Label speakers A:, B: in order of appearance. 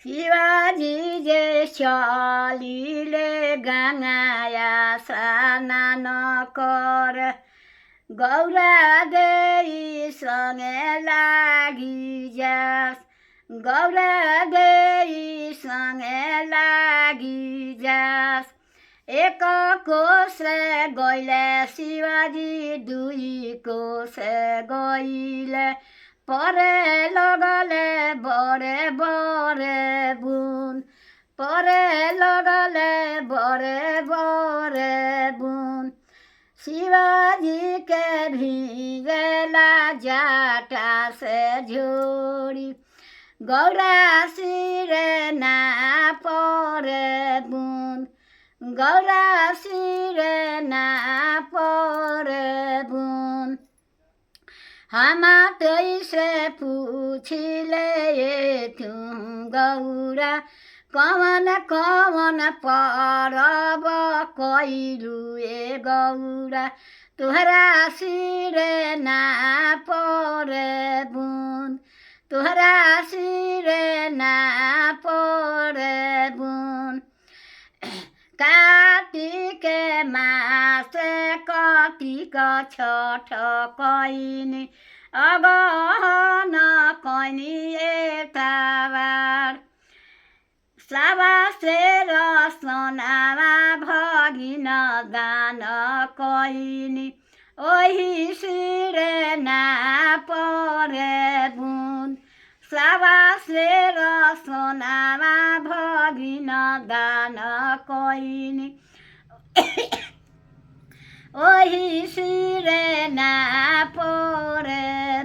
A: शिवाजी जे चलिले गंगाया स्नान कर गौरा देई सँगे लागि जास गौरा देई सँगे लागि जास एक कोस गइले शिवाजी दुई कोस गइले परे लगले बरे बरे बुन परे लगले बरे बरे बुन शिवाजी के भीगेला जाटा से झोरी गौरा सिरे ना परे बुन गौरा सिरे ना परे बुन हमा तैसे पूछिले तुम गौरा कवन कवन परब कैलु ए गौरा तोहरा सिरे ना परे बुन तोहरा सिरे ना परे बुन कार्तिके मासे कार्तिक छठ कैनी अगहन कैनी एताबार साबासेर सोनामा भगिन दान कैनी ओही सिरे ना परे बुन साबासेर सोनामा भगिन दान कैनी ओही सिरे ना परे